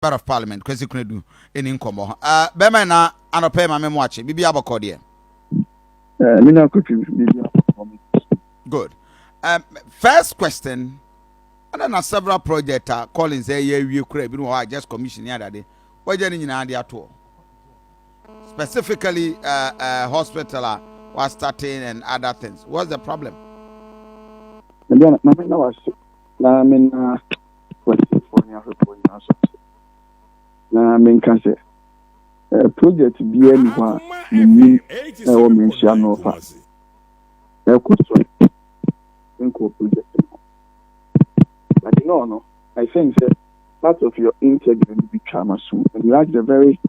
Member of Parliament, Kwesi Kunedu, in Incomo. Bema na anope ma memwache. Bibi abakodi. Good. First question. And then several projects are calling say you create. You know, I just commissioned the other day. What you need at all? Specifically, hospital was starting and other things. What's the problem? Project BN1 Manhyia South. Project. But no, I think that part of your interview will be trauma soon. And you asked a very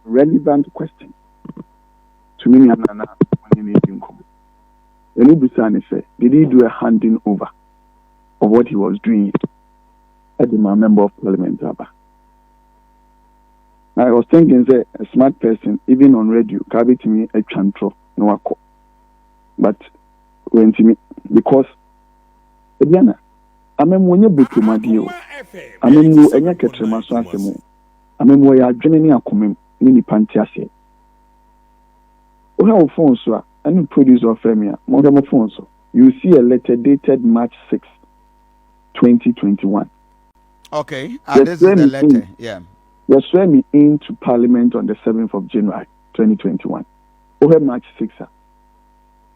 relevant question to me and Nana when you need income. When Ubusani said, did he do a handing over of what he was doing as a member of Parliament? I was thinking that a smart person, even on radio, carry to me a chantro, no ako. But when to me, because Diana, I'm a money book to my deal. I'm a new and yakatra masasemo. I'm a moya journey a coming, mini pantiasi. Oh, Alfonso, and producer of Femia, Modern Alfonso. You see a letter dated March 6, 2021. Okay, this is the letter, yeah. You swear me into Parliament on the 7th of January 2021. Over March 6.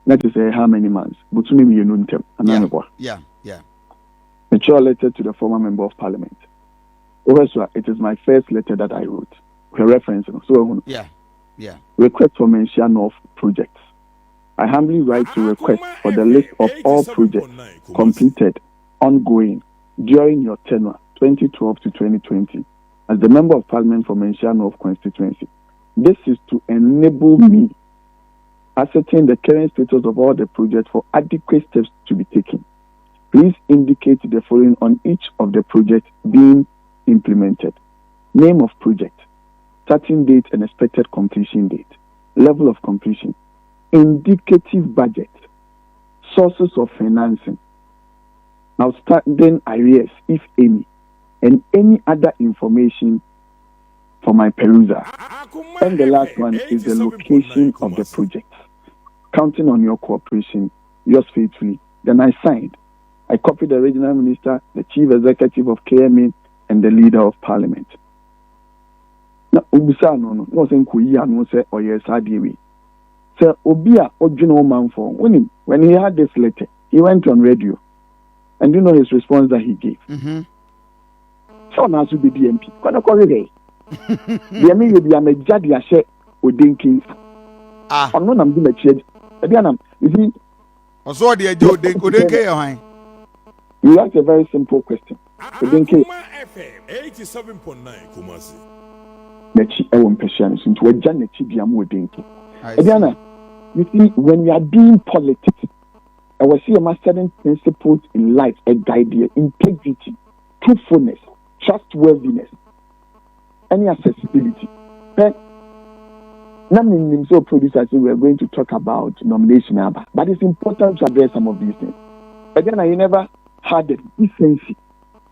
That is how many months? But to me, you know, yeah. A short letter to the former member of Parliament. Also, it is my first letter that I wrote. A reference. So, yeah. Request for Manhyia South projects. I humbly write to request for the list of all projects completed, ongoing, during your tenure, 2012 to 2020. As the member of Parliament for Manhyia South constituency. This is to enable me ascertain the current status of all the projects for adequate steps to be taken. Please indicate the following on each of the projects being implemented. Name of project, starting date and expected completion date, level of completion, indicative budget, sources of financing, outstanding arrears, if any, and any other information for my perusal. And the last one is the location of the project. Counting on your cooperation, yours faithfully. Then I signed. I copied the regional minister, the chief executive of KMA, and the leader of parliament. Now, Ubisa no saying Kuya no say or yes Adiwi. Sir Obia Ojino man for when he had this letter, he went on radio. And you know his response that he gave. So now to be DMP. When I call it the me will be a jadi ashe odinkin. I'm not I'm doing a check. You see, also the odinke. You asked a very simple question. Odinke 87.9 Kumasi. Nechi ewon peshan into a janechi diamu odinke. Ediana, you see, when you are doing politics, I will see a certain principles in life, a guide, integrity, truthfulness, trustworthiness, any accessibility. Now, so producers, we are going to talk about nomination, but it's important to address some of these things. But then I never had the decency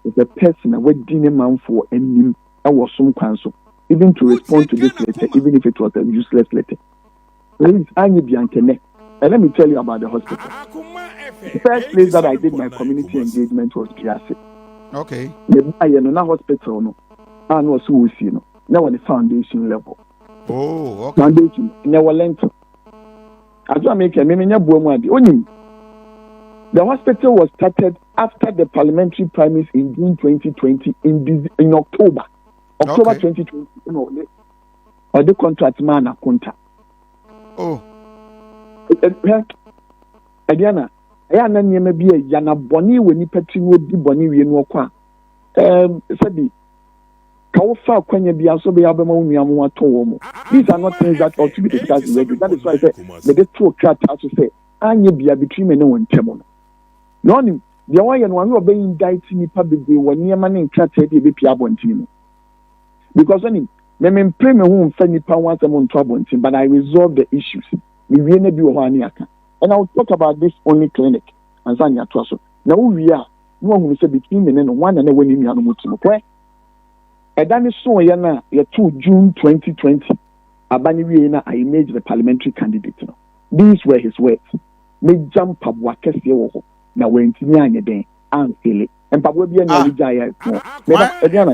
as a person who didn't a man for any, I was some counsel, even to respond to this letter, even if it was a useless letter. Please, I need the and let me tell you about the hospital. The first place that I did my community engagement was Kiasi. Okay. The hospital, no, and was who we see, no, now on the foundation level. Oh, okay. Foundation, never length. As I make a the hospital was started after the parliamentary primaries in June 2020, in October 2020, you know, or the contract man a contract. Oh. Adiana, I am not maybe a Yana Bonnie when you petting would be Bonnie in Wakwa. Said Kaufa Quenya be also be Abama Tomo. These are not things that ought to be discussed in regular. That is why I said the two cat has to say, and you be a between me no one temon. No, the one who are being indicted in the public, they were near man in cat, they be Piabon team. Because when me pray me who funny power once I'm on trouble, but I resolve the issues. We really do one. And I'll talk about this only clinic and Zanya Twasso. Now we are no one say between me and one and when you know mutu and then so yana ya 2 June 2020 abani na I made the parliamentary candidate no. These were his words. Me jump up wa kese wo ho na wantimi anye den anfele empabo bia na wija ya no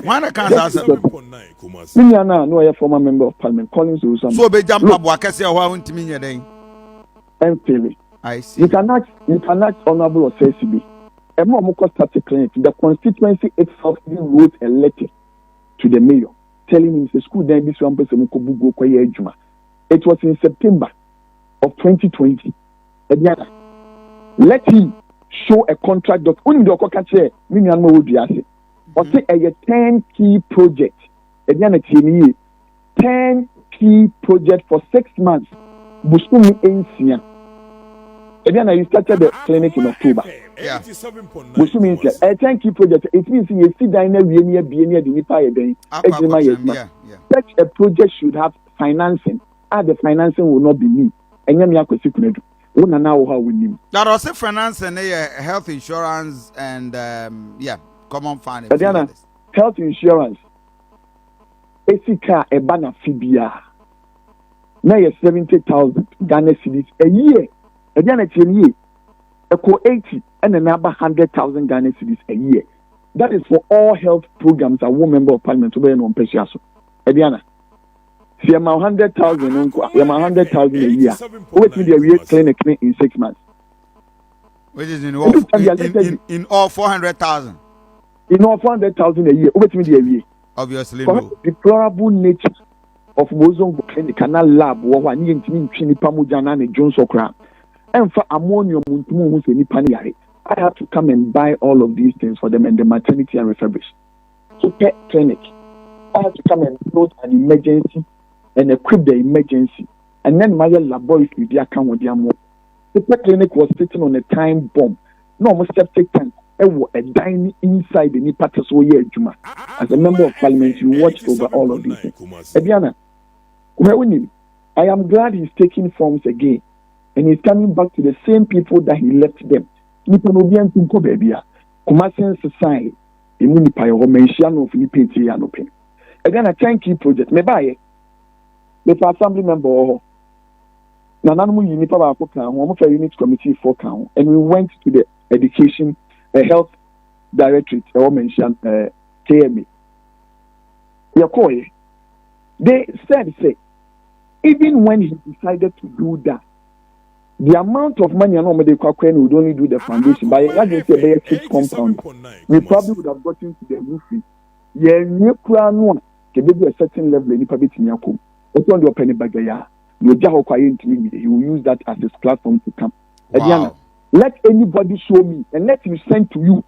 One can answer. No a former member of parliament Collins Usam. So be jump up wa kese ho wantimi anye den anfele. I see. You cannot honorable or say CB. The constituency itself wrote a letter to the mayor telling him the school then this one person go. It was in September of 2020. Let him show a contract that only the Okache Minyan would be asking. Or say a 10 key project. 10 key project for 6 months. Busumi Ensia. Again, I started the clinic in October. Yeah. Which means a 10 key project. It means you see diner near the Nipa day. Such a project should have financing. The financing will not be me. And then you have to now how we need. That also finance and health insurance and common finance. Adiana, health insurance. Esika ebana fibia. Now you 70,000 Ghana cedis a year. Adiana year. Equal 80 and another 100,000 Ghana cedis a year. That is for all health programs that one member of parliament to be on Peshaso. Adiana. See, I'm 100,000, I'm 100,000 a year. Wait till the clinic in 6 months. Which is in all 400,000. In all 400,000 a year. Wait till the year. Obviously, no. Deplorable nature of Mozong clinic canal lab, what you need to Pamujana and Jones Okra. And for ammonium, I have to come and buy all of these things for them and the maternity and refurbish. So, pet clinic, I have to come and build an emergency and equip the emergency. And then my laboratory with the account with the pet clinic was sitting on a time bomb. No more septic tank. A dining inside the Nipatas year Juma. As a member of parliament, you watched over all of these things. Ediana, I am glad he's taking forms again. And he's coming back to the same people that he left them. Nipanubian Tunko Babia, Kumasian Society, Immunipai, or Manhyia of Nipati and Open. Again, a 10 key project. Me buy the assembly member. Nanamu Unipa Apoka, one of the unit committee for count, and we went to the education, health directorate, or mentioned KMA. Yakoye, they said, even when he decided to do that, the amount of money would only do the foundation. By a kids compound, we probably would have gotten to the roofing. Yeah, new crown can be a certain level in the Yako. It's on your penny bagaya. He will use that as his platform to come. Wow. Let anybody show me and let him send to you.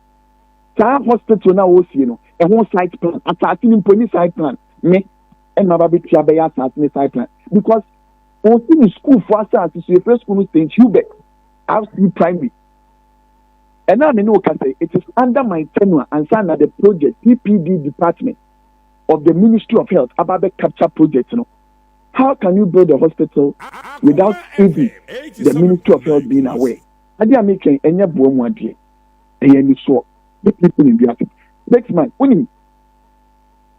Our hospital now was a whole site plan. Attacking police site plan. Me and my baby Tiabaya site plan. Because in school for us to see first school stage Hubert, I've seen primary. And now I know can say it is under my tenure and signed at the project PPD department of the Ministry of Health about the capture project. How can you build a hospital without even the Ministry of Health being aware? I didn't make any boom one day. And you saw the people in the office. Next month,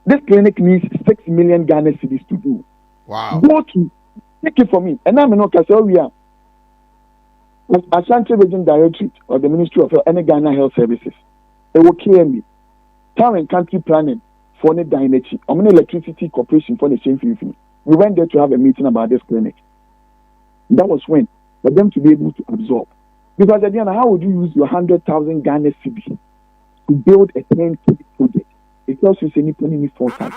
this clinic needs 6 million Ghana cedis to do. Wow. Go to take it for me. And I'm not we are Ashanti Region Directorate of the Ministry of Health and Ghana Health Services. They will care me. Town and country planning for the Dynechi. I'm an electricity corporation for the same thing. We went there to have a meeting about this clinic. That was when for them to be able to absorb. Because at the end, how would you use your 100,000 Ghana cedis to build a 10 key project? It tells you any penny for time.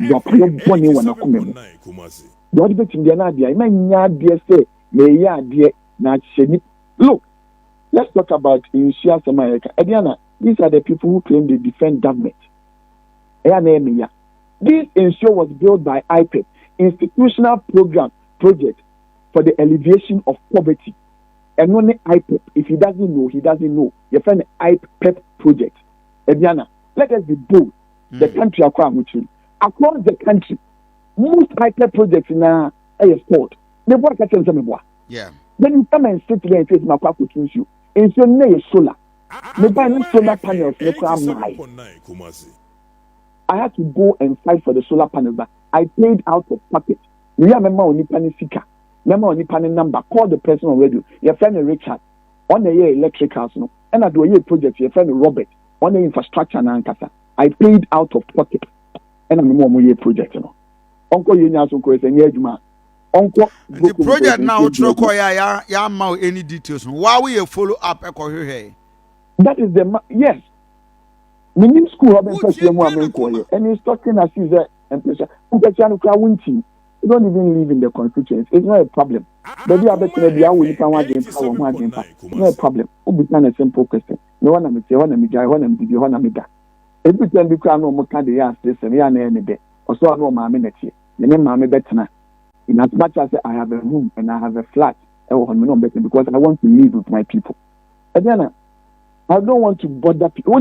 You are paying money when I come. What bet in the idea? I mean, dear say, may ya dear not look. Let's talk about Insurance America. Adiana, these are the people who claim they defend government. This insure was built by IPEP, Institutional Project for the Alleviation of Poverty. And only IPEP, if he doesn't know, he doesn't know. You find the IPEP project. Adiana, let us be bold. The country across the country, most IPEP projects in a sport. Yeah. Then you come and sit there and face my to choose you. And so, solar. Me buy no solar panels, no crap. I had to go and fight for the solar panels, but I paid out of pocket. We have a money panel seeker. Remember only panel number. Call the person on radio. Your friend Richard on the electric house, no. And I do a project. Your friend Robert on the infrastructure and Ankasa. I paid out of pocket. And I'm more project, no. Uncle Yunya's uncle is a near Juma. Uncle the project now ya mau any details. Why we follow up here? That is the yes. Minim school have been and he's talking as he's a and you don't even live in the constituency. It's not a problem. But I bet maybe I will come again. It's not a problem. We'll be a simple question. No one am say one am guy, one am did one am da. Every time we can no more can they ask this and any day. Or so I know my minute here. The name my better. In as much as I have a room and I have a flat, I will not better because I want to live with my people. And then I don't want to bother people.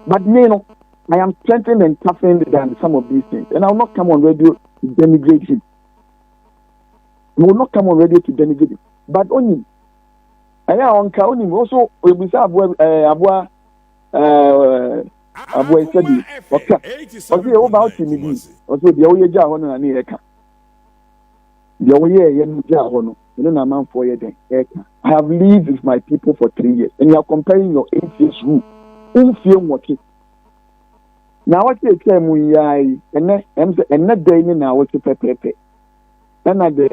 But no. I am strengthened and toughened than some of these things. And I will not come on radio to denigrate him. I will not come on radio to denigrate him. But only, I am on him also, we will say, Abua study. Okay, about him. Also, the Oya Jahon and Eka. The Oya Jahon, and then I'm on for a day. I have lived with my people for 3 years, and you are comparing your 8 years rule. Who feel what it now what you say we and not day now what you pepe. Then at the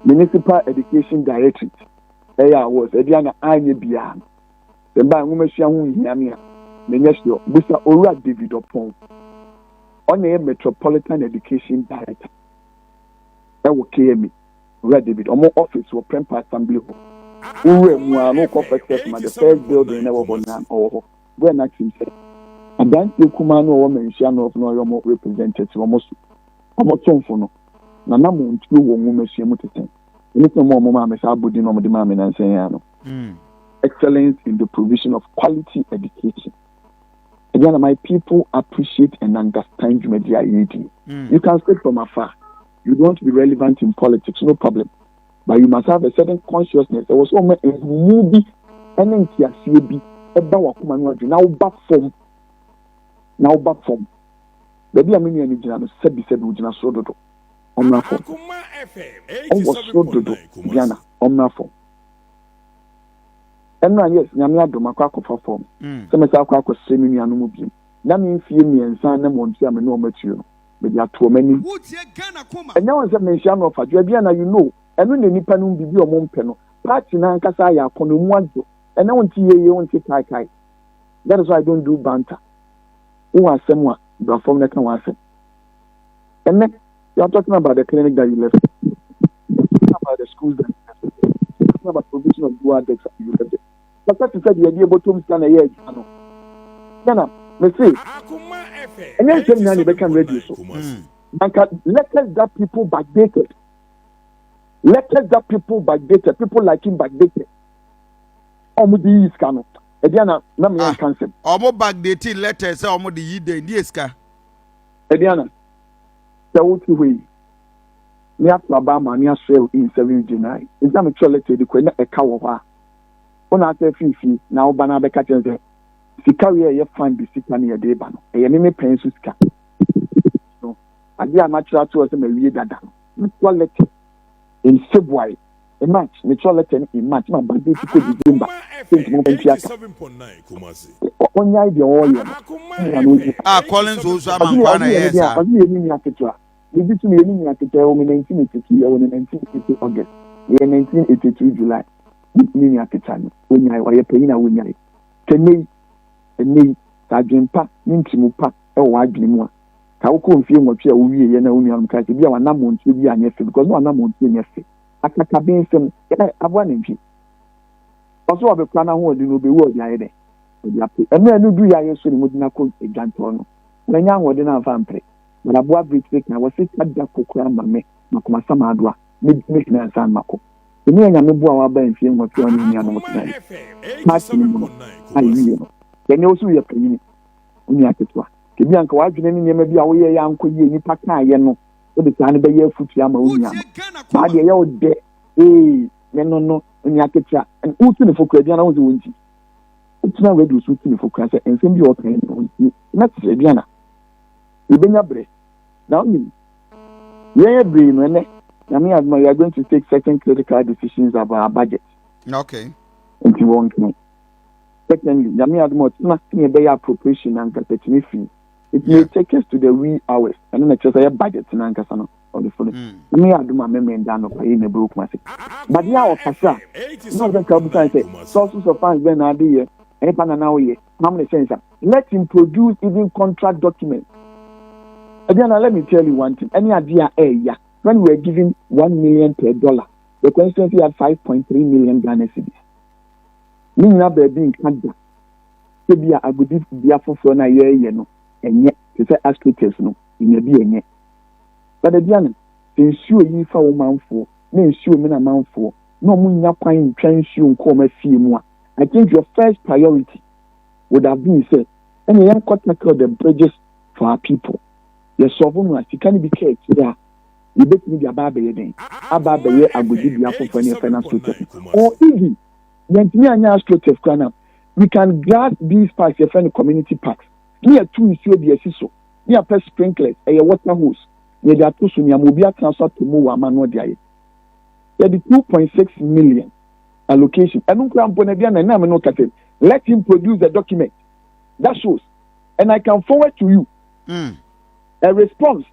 municipal education directorate, there was a Diana Anya Bian. The bank woman she Yamia, Minister Mr. Ora David upon on a metropolitan education director. That will kill me. Red David, or more office or Prempa Assembly. Who were no corporate the first building never won or when I can say. And then you come on woman, she of no more representative almost for no. Nanamu, two women, she muted. Little more mamma, Sabudi, no, the mamma, and saying, excellence in the provision of quality education. Again, my people appreciate and understand media unity. You can speak from afar. You don't want to be relevant in politics, no problem. But you must have a certain consciousness. There was a movie, and then CACB, about Akoma, now back from. Now back from baby I mean any general said we just so do omna form was so do Diana omna form and yes nyame adoma kwakọ form se me sa kwakọ semi anu mu bi na me fie mi ensan na monti am no matuo no me dia to mani and now say me sham of adwa bia na you know enu ne nipa no bibi o mo mpe no party na nkasa ya akono mu adwo and now unti ye unti kai that is why I don't do banter. Who are someone from the Kawase? And then you are talking about the clinic that you left, about the schools that you left, talking about provision of dual decks that you left. But that is said you are able to stand a year. Now, let's see. And then tell me, become ready. So, let us that people backdated. Let us that people backdated. People like him backdated. Omudi is cannot. Ediana, na me cancel. Omo backdated letters say omo the yide ndi eska. Ediana. The what way. Me afaba ma me asel in 7 July. Is that me sure letter the kwena e ka wo ha. Ona say fifi na oba na be ka chense. Sika we ye fan bi sika na ye de ba no. E me pen su sika. No. Ade a natural to us me wie dada. Me letter in February. A match, me letter in March, my birthday to December. Think more than on idea all year. Collins also a man, yes, I did to me in 1982 or 1980 August, 1982 July. Mini Akitan, when I were paying a winner. Can me, Sergeant Pa, Nintimupa, or Waglimwa. How confused what you are, you know, I'm trying to be our number to be an effort because no number to be an effort. Akaka bin sem abwanenfi also be plan ho odi no be wo odi ayede odi ape enu enu du ya yeso ni modina ko ejanto no na nya ho odi na fa mpre na boa brick na wo se tada kokura mame makoma sama adoa me na san mako enu nya me boa wa ba mfie ngo ti oni nya no motina ma ti ni mo ayi no ene osu ye panyi oni aketua ke bi anka wa dwene ni nyema bi a wo ye ya anko ye nipa ka ye no o de tane be ye futu ama unya ba de ye o de no nyaketa and utu for crediana was windy. It's not ready to suit for crasa and send you okay. Not Diana. You bring up breath. Now, yeah, brain when we are going to take certain critical decisions about our budget. Okay. And you won't know. Secondly, Yami Admo, nothing about appropriation and capacity fee. It may take us to the wee hours, and then it's a budget in Ankasano or the phone. Me, I do my memory and down of paying a broke massive. But now, Passa, not the company say, sources of funds then are there, and Pananawe, how many cents? Let him produce even contract documents. Again, let me tell you one thing. Any idea, when we were giving $1 million per dollar, the constituency had 5.3 million Ghana cedis. Me na baby in Canada. Maybe I would be a for na year, and yet to say ascriptors no in your DNA. But again, ensure you for a month for, no ensure me a month for, no moon quine trench you and come a few more. I think your first priority would have been said, and you can't tackle the bridges for our people. Your sovereign, you can't be careful there. You bet me the Ababe again. Ababe, I would give you for any financial or even. We can grab these parks, your friend community parks. Near two is your BSO. Near pest sprinklers, a water hose. Near the Atusunia Mobia transfer to Moa Diet. There is 2.6 million allocation. I don't claim Bonavian and I'm not catching. Let him produce a document that shows, and I can forward to you a response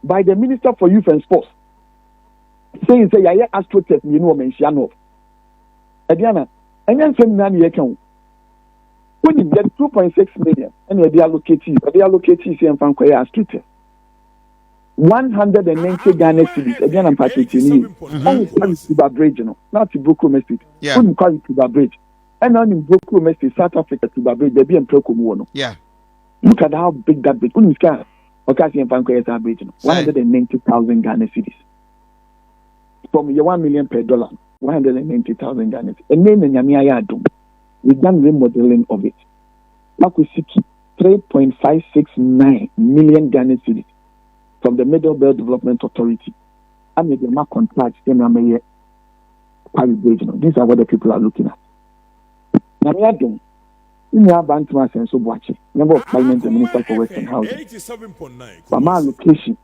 by the Minister for Youth and Sports saying, say, I astrotech, you know, Manhyia South. Adiana. And then some money account. When you get 2.6 million, and they allocate you and Fankoya Street. 190 Ghana cedis. Again, I'm participating. Only to bridge, not to Brooklyn Message. Couldn't call it to bridge. And on in Brooklyn Message, South Africa to bridge, they be in Procomono. Yeah. Look at how big that bridge. Couldn't scan. Okasi and Fankoya bridge. 190,000 Ghana cedis. From your 1 million per dollar. 190,000 Ghana. And then in Yamiya Dum, we done remodeling of it. Makusiki 3.569 million Ghana cedis from the Middle Belt Development Authority. I made the mark contracts in Yamiya. These are what the people are looking at. Yamiya Dum, in your Bantama and Sobuachi, member of Parliament and Minister for Western Housing. But my location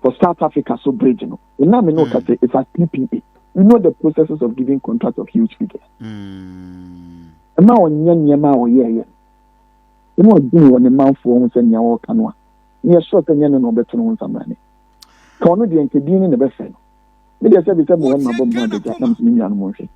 for South Africa so bridge, you know. And now I know that it's a PPA. You know the processes of giving contracts of huge figures. And now on Yama or yeah. You know, do on the mouth for almost any hour canoa. You're short and no better on some money. Corner the Encadine in the best friend. Maybe I said it's a more than my bomb, the Japanese Union motion.